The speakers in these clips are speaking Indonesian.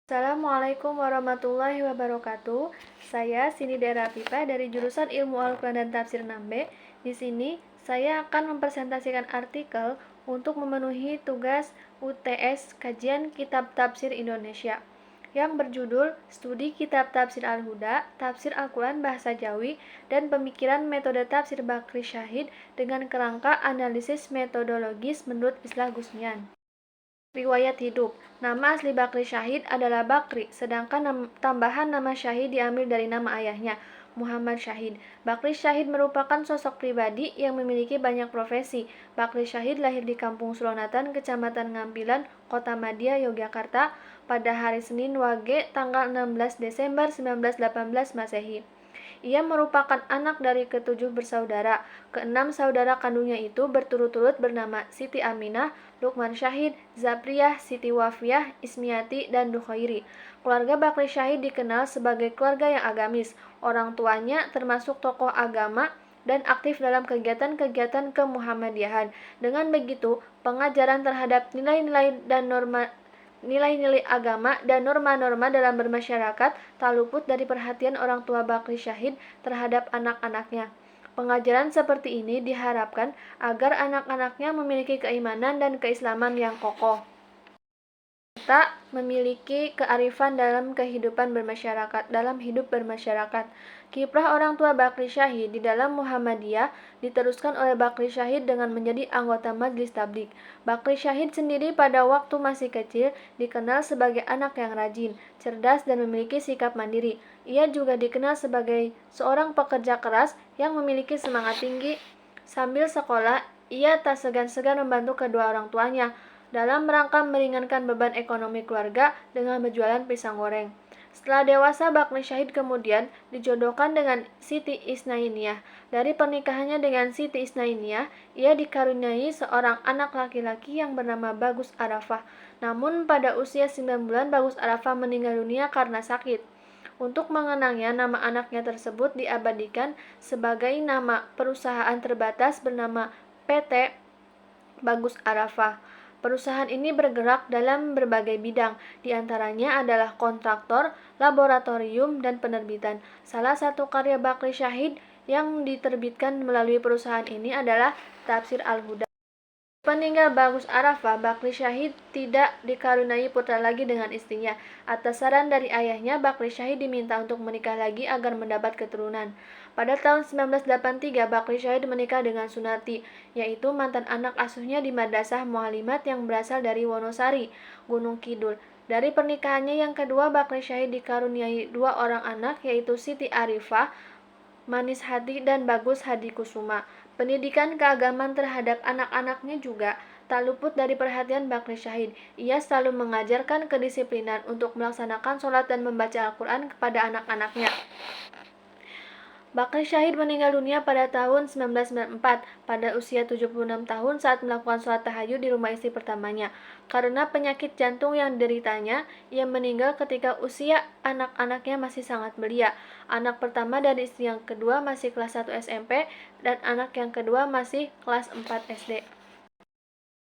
Assalamualaikum warahmatullahi wabarakatuh. Saya Sini Dera Pipa dari jurusan Ilmu Al-Quran dan Tafsir 6B. Di sini saya akan mempresentasikan artikel untuk memenuhi tugas UTS Kajian Kitab Tafsir Indonesia yang berjudul Studi Kitab Tafsir Al-Huda, Tafsir Al-Quran Bahasa Jawi, dan Pemikiran Metode Tafsir Bakri Syahid dengan kerangka analisis metodologis menurut Islah Gusnian. Riwayat hidup. Nama asli Bakri Syahid adalah Bakri, sedangkan tambahan nama Syahid diambil dari nama ayahnya, Muhammad Syahid. Bakri Syahid merupakan sosok pribadi yang memiliki banyak profesi. Bakri Syahid lahir di Kampung Sulonatan, Kecamatan Ngampilan, Kota Madia, Yogyakarta, pada hari Senin Wage tanggal 16 Desember 1918 Masehi. Ia merupakan anak dari ketujuh bersaudara. Keenam saudara kandungnya itu berturut-turut bernama Siti Aminah, Lukman Syahid, Zapriyah, Siti Wafiyah, Ismiati, dan Dukhairi. Keluarga Bakri Syahid dikenal sebagai keluarga yang agamis. Orang tuanya termasuk tokoh agama dan aktif dalam kegiatan-kegiatan kemuhammadiyahan. Dengan begitu, pengajaran terhadap nilai-nilai agama dan norma-norma dalam bermasyarakat tak luput dari perhatian orang tua Bakri Syahid terhadap anak-anaknya. Pengajaran seperti ini diharapkan agar anak-anaknya memiliki keimanan dan keislaman yang kokoh, serta memiliki kearifan dalam kehidupan bermasyarakat, dalam hidup bermasyarakat. Kiprah orang tua Bakri Syahid di dalam Muhammadiyah diteruskan oleh Bakri Syahid dengan menjadi anggota Majelis Tabligh. Bakri Syahid sendiri pada waktu masih kecil dikenal sebagai anak yang rajin, cerdas, dan memiliki sikap mandiri. Ia juga dikenal sebagai seorang pekerja keras yang memiliki semangat tinggi. Sambil sekolah, ia tak segan-segan membantu kedua orang tuanya dalam rangka meringankan beban ekonomi keluarga dengan berjualan pisang goreng. Setelah dewasa, Bakri Syahid kemudian dijodohkan dengan Siti Isnainiyah. Dari pernikahannya dengan Siti Isnainiyah, ia dikaruniai seorang anak laki-laki yang bernama Bagus Arafah. Namun pada usia 9 bulan Bagus Arafah meninggal dunia karena sakit. Untuk mengenangnya, nama anaknya tersebut diabadikan sebagai nama perusahaan terbatas bernama PT Bagus Arafah. Perusahaan ini bergerak dalam berbagai bidang, diantaranya adalah kontraktor, laboratorium, dan penerbitan. Salah satu karya Bakri Syahid yang diterbitkan melalui perusahaan ini adalah Tafsir Al-Huda. Peninggal Bagus Arafah, Bakri Syahid tidak dikaruniai putra lagi dengan istrinya. Atas saran dari ayahnya, Bakri Syahid diminta untuk menikah lagi agar mendapat keturunan. Pada tahun 1983, Bakri Syahid menikah dengan Sunati, yaitu mantan anak asuhnya di Madrasah Muallimat yang berasal dari Wonosari, Gunung Kidul. Dari pernikahannya yang kedua, Bakri Syahid dikaruniai dua orang anak, yaitu Siti Arifah, Manis Hati, dan Bagus Hadi Kusuma. Pendidikan keagamaan terhadap anak-anaknya juga tak luput dari perhatian Bakri Syahid. Ia selalu mengajarkan kedisiplinan untuk melaksanakan sholat dan membaca Al-Quran kepada anak-anaknya. Bakri Syahid meninggal dunia pada tahun 1994 pada usia 76 tahun saat melakukan sholat tahajud di rumah istri pertamanya. Karena penyakit jantung yang dideritanya, ia meninggal ketika usia anak-anaknya masih sangat belia. Anak pertama dan istri yang kedua masih kelas 1 SMP dan anak yang kedua masih kelas 4 SD.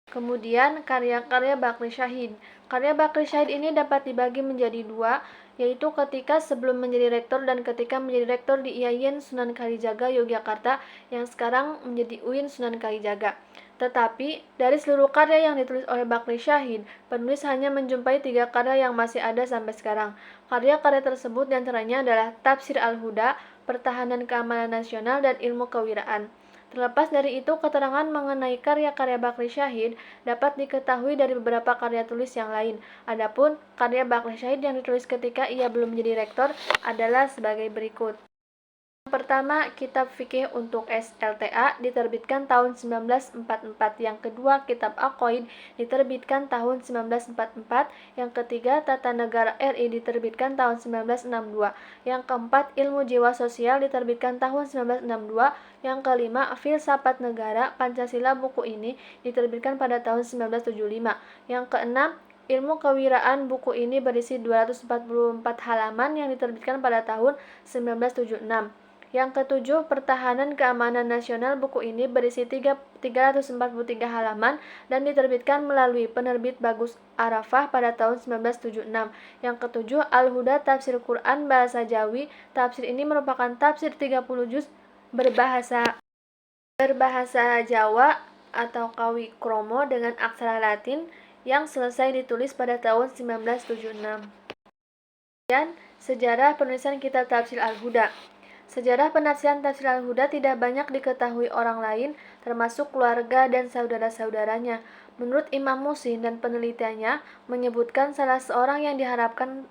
Kemudian karya-karya Bakri Syahid. Karya Bakri Syahid ini dapat dibagi menjadi dua, yaitu ketika sebelum menjadi rektor dan ketika menjadi rektor di IAIN Sunan Kalijaga, Yogyakarta, yang sekarang menjadi UIN Sunan Kalijaga. Tetapi, dari seluruh karya yang ditulis oleh Bakri Syahid, penulis hanya menjumpai 3 karya yang masih ada sampai sekarang. Karya-karya tersebut diantaranya adalah Tafsir Al-Huda, Pertahanan Keamanan Nasional, dan Ilmu Kewiraan. Terlepas dari itu, keterangan mengenai karya-karya Bakri Syahid dapat diketahui dari beberapa karya tulis yang lain. Adapun karya Bakri Syahid yang ditulis ketika ia belum menjadi rektor adalah sebagai berikut. Pertama, Kitab Fikih untuk SLTA diterbitkan tahun 1944. Yang kedua, Kitab Aqaid diterbitkan tahun 1944. Yang ketiga, Tata Negara RI diterbitkan tahun 1962. Yang keempat, Ilmu Jiwa Sosial diterbitkan tahun 1962. Yang kelima, Filsafat Negara Pancasila, buku ini diterbitkan pada tahun 1975. Yang keenam, Ilmu Kewiraan, buku ini berisi 244 halaman yang diterbitkan pada tahun 1976. Yang ketujuh, Pertahanan Keamanan Nasional. Buku ini berisi 343 halaman dan diterbitkan melalui penerbit Bagus Arafah pada tahun 1976. Yang ketujuh, Al-Huda Tafsir Quran Bahasa Jawi. Tafsir ini merupakan tafsir 30 juz berbahasa Jawa atau Kawi Kromo dengan aksara Latin yang selesai ditulis pada tahun 1976. Kemudian, sejarah penulisan kitab Tafsir Al-Huda. Sejarah penafsiran Tafsir Al-Huda tidak banyak diketahui orang lain, termasuk keluarga dan saudara-saudaranya. Menurut Imam Muhsin dan penelitiannya, menyebutkan salah seorang yang diharapkan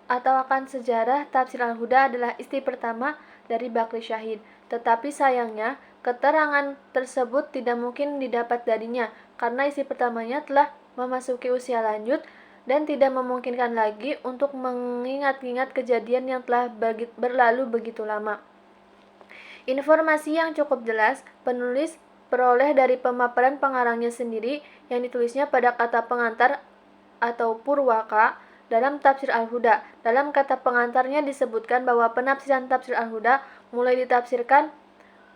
atau akan sejarah Tafsir Al-Huda adalah istri pertama dari Bakri Syahid. Tetapi sayangnya, keterangan tersebut tidak mungkin didapat darinya, karena istri pertamanya telah memasuki usia lanjut dan tidak memungkinkan lagi untuk mengingat-ingat kejadian yang telah berlalu begitu lama. Informasi yang cukup jelas penulis peroleh dari pemaparan pengarangnya sendiri yang ditulisnya pada kata pengantar atau purwaka dalam Tafsir Al-Huda. Dalam kata pengantarnya disebutkan bahwa penafsiran Tafsir Al-Huda mulai ditafsirkan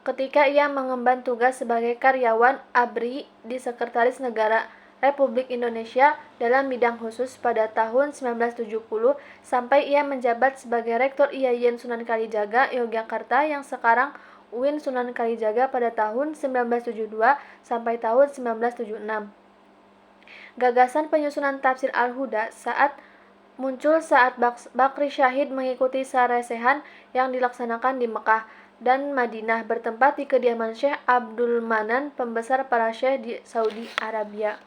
ketika ia mengemban tugas sebagai karyawan ABRI di Sekretaris Negara Republik Indonesia dalam bidang khusus pada tahun 1970 sampai ia menjabat sebagai Rektor IAIN Sunan Kalijaga, Yogyakarta yang sekarang UIN Sunan Kalijaga pada tahun 1972 sampai tahun 1976. Gagasan penyusunan Tafsir Al-Huda muncul saat Bakri Syahid mengikuti sarasehan yang dilaksanakan di Mekah dan Madinah bertempat di kediaman Syekh Abdul Manan, pembesar para syekh di Saudi Arabia.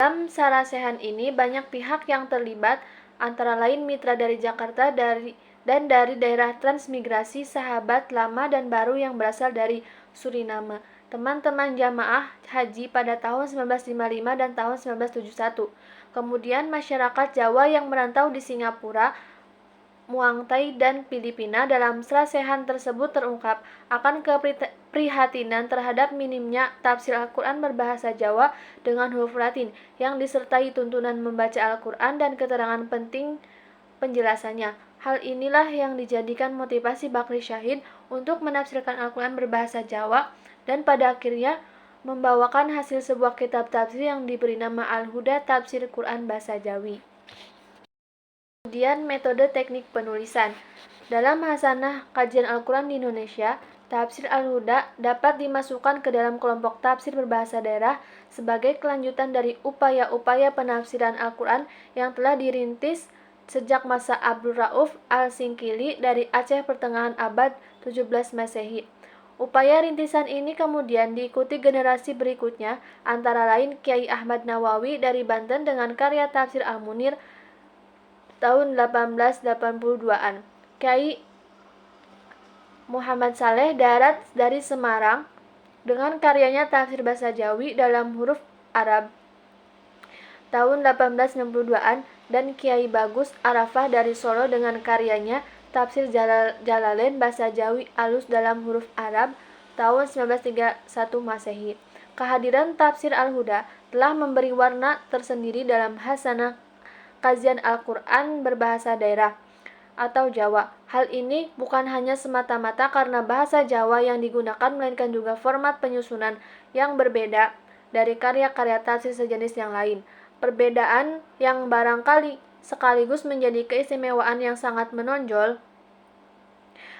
Dalam sarasehan ini banyak pihak yang terlibat, antara lain mitra dari Jakarta dan dari daerah transmigrasi sahabat lama dan baru yang berasal dari Suriname, teman-teman jamaah haji pada tahun 1955 dan tahun 1971. Kemudian masyarakat Jawa yang merantau di Singapura, Muang Thai dan Filipina. Dalam sarasehan tersebut terungkap akan keprihatinan terhadap minimnya tafsir Al-Quran berbahasa Jawa dengan huruf Latin yang disertai tuntunan membaca Al-Quran dan keterangan penting penjelasannya. Hal inilah yang dijadikan motivasi Bakri Syahid untuk menafsirkan Al-Quran berbahasa Jawa dan pada akhirnya membawakan hasil sebuah kitab tafsir yang diberi nama Al-Huda Tafsir Quran Bahasa Jawi. Kemudian metode teknik penulisan. Dalam hasanah kajian Al-Quran di Indonesia, Tafsir Al-Huda dapat dimasukkan ke dalam kelompok tafsir berbahasa daerah sebagai kelanjutan dari upaya-upaya penafsiran Al-Quran yang telah dirintis sejak masa Abdul Rauf Al-Singkili dari Aceh pertengahan abad 17 Masehi. Upaya rintisan ini kemudian diikuti generasi berikutnya, antara lain Kiai Ahmad Nawawi dari Banten dengan karya Tafsir Al-Munir tahun 1882-an. Kiai Muhammad Saleh Darat dari Semarang dengan karyanya Tafsir Bahasa Jawi dalam huruf Arab tahun 1862-an dan Kiai Bagus Arafah dari Solo dengan karyanya Tafsir Jalalain Bahasa Jawi alus dalam huruf Arab tahun 1931 Masehi. Kehadiran Tafsir Al-Huda telah memberi warna tersendiri dalam hasanah kajian Al-Quran berbahasa daerah atau Jawa. Hal ini bukan hanya semata-mata karena bahasa Jawa yang digunakan, melainkan juga format penyusunan yang berbeda dari karya-karya tafsir sejenis yang lain. Perbedaan yang barangkali sekaligus menjadi keistimewaan yang sangat menonjol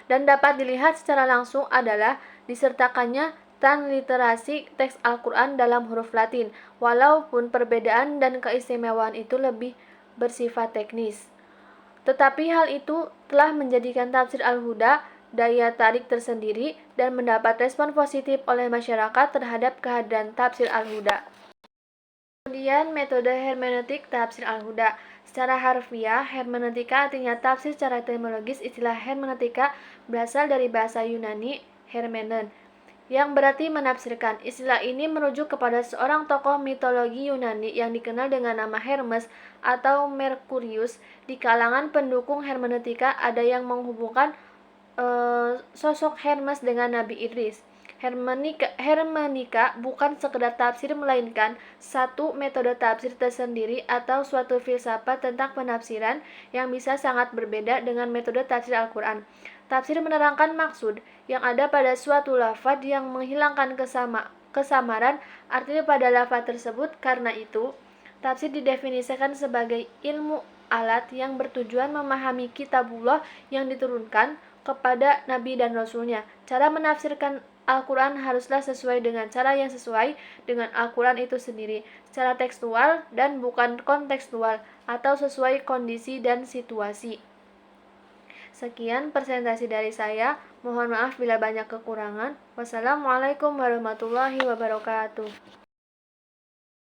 dan dapat dilihat secara langsung adalah disertakannya transliterasi teks Al-Quran dalam huruf Latin, walaupun perbedaan dan keistimewaan itu lebih bersifat teknis. Tetapi hal itu telah menjadikan Tafsir Al-Huda daya tarik tersendiri dan mendapat respon positif oleh masyarakat terhadap kehadiran Tafsir Al-Huda. Kemudian metode hermeneutik Tafsir Al-Huda. Secara harfiah, hermeneutika artinya tafsir. Secara etimologis, istilah hermeneutika berasal dari bahasa Yunani hermeneun, yang berarti menafsirkan. Istilah ini merujuk kepada seorang tokoh mitologi Yunani yang dikenal dengan nama Hermes atau Merkurius. Di kalangan pendukung hermeneutika ada yang menghubungkan sosok Hermes dengan Nabi Idris. Hermeneutika bukan sekedar tafsir melainkan satu metode tafsir tersendiri atau suatu filsafat tentang penafsiran yang bisa sangat berbeda dengan metode tafsir Al-Quran. Tafsir menerangkan maksud yang ada pada suatu lafaz yang menghilangkan kesamaran artinya pada lafaz tersebut. Karena itu, tafsir didefinisikan sebagai ilmu alat yang bertujuan memahami kitabullah yang diturunkan kepada Nabi dan Rasulnya. Cara menafsirkan Al-Quran haruslah sesuai dengan cara yang sesuai dengan Al-Quran itu sendiri, secara tekstual dan bukan kontekstual, atau sesuai kondisi dan situasi. Sekian presentasi dari saya. Mohon maaf bila banyak kekurangan. Wassalamualaikum warahmatullahi wabarakatuh.